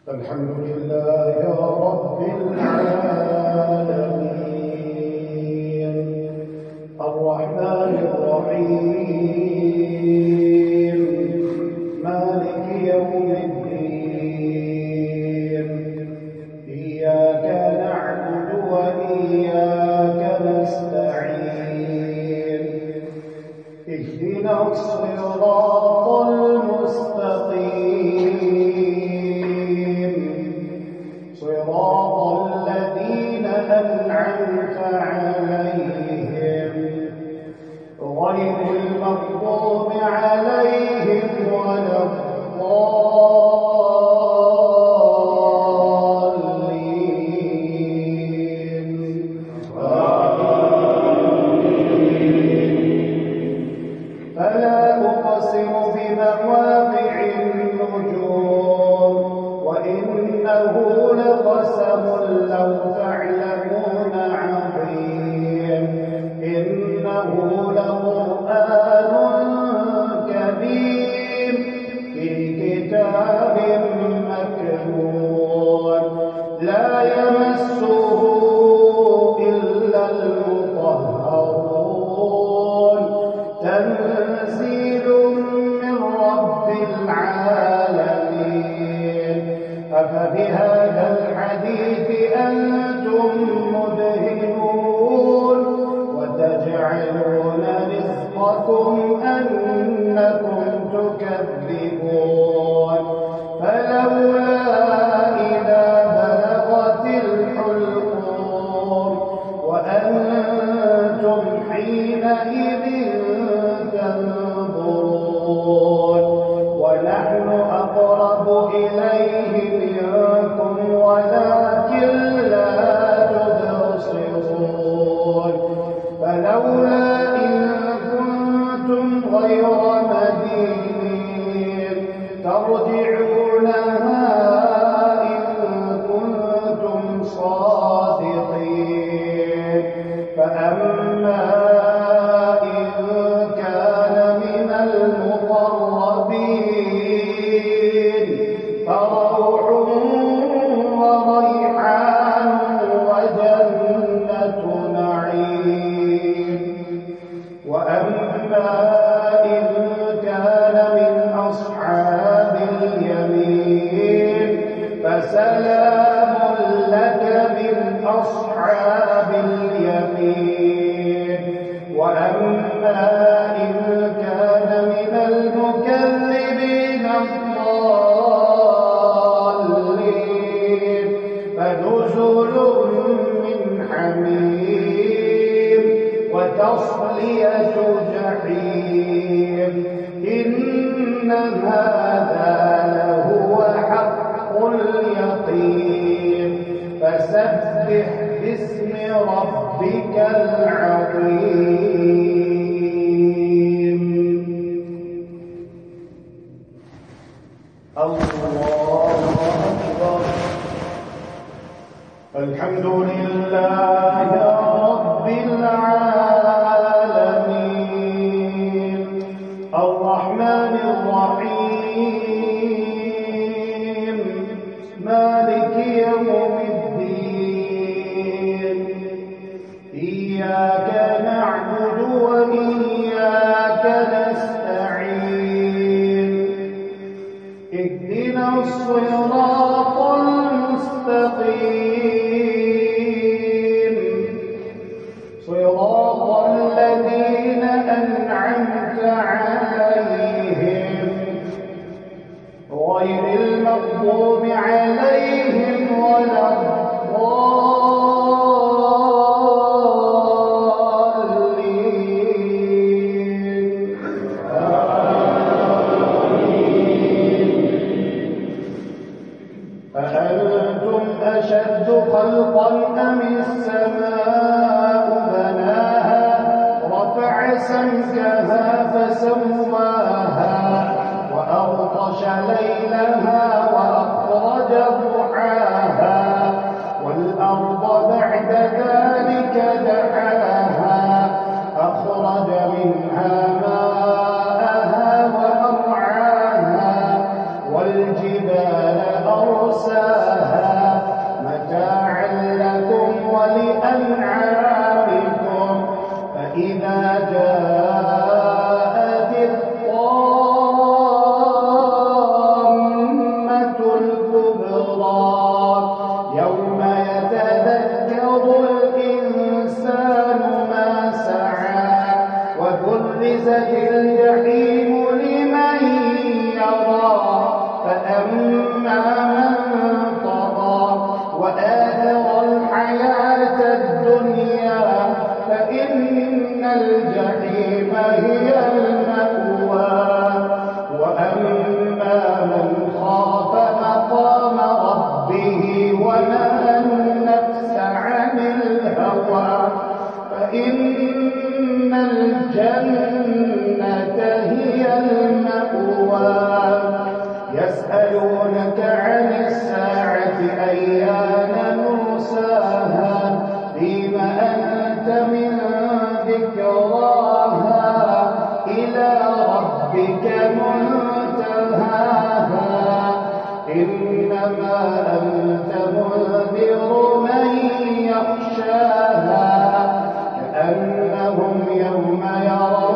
الحمد لله رب العالمين الرحمن الرحيم مالك يوم الدين إياك نعبد وإياك نستعين اهدنا الصراط المستقيم صراط الذين أنعمت عليهم غير المغضوب عليهم ولا الضالين فلا أقسم بمواقع النجوم وإنه لقسم لو تعلمون عظيم إنه لقرآن كريم في كتاب مكنون لا يمسه إلا المطهرون تنزيل من رب العالمين أفبهذا الحديث أنتم مدهنون وتجعلون رزقكم أنكم تكذبون فلولا إذا بلغت الحلقوم وأنتم حينئذ تنظرون ونحن أقرب إليه منكم ولكن لا تبصرون فلولا إن كنتم غير مدينين ترجعونها إن كنتم صادقين فأما إن كان من المقربين فروح وريحان وجنة نعيم وأما إن كان من أصحاب اليمين فسلام لك من أصحاب اليمين وأما إن كان من المكذبين الضالين فنزل من حميم وتصلية جحيم إن هذا لهو حق اليقين فسبح باسم ربك العظيم الله أكبر الحمد لله رب العالمين الرحمن الرحيم مالك يوم الدين إياك نعبد وإياك نستعين اهدنا الصراط المستقيم صراط الذين أنعمت عليهم غير المغضوب عليهم ولا الضالين أأنتم أشد خلقا أم السماء بناها رفع سمكها فسواها وأغطش ليلها وأخرج ضحاها والأرض بعد ذلك دحاها أخرج منها ماءها ومرعاها والجبال أرساها ذكراها إلى ربك منتهاها إنما أنت منذر من يخشاها كأنهم يوم يرون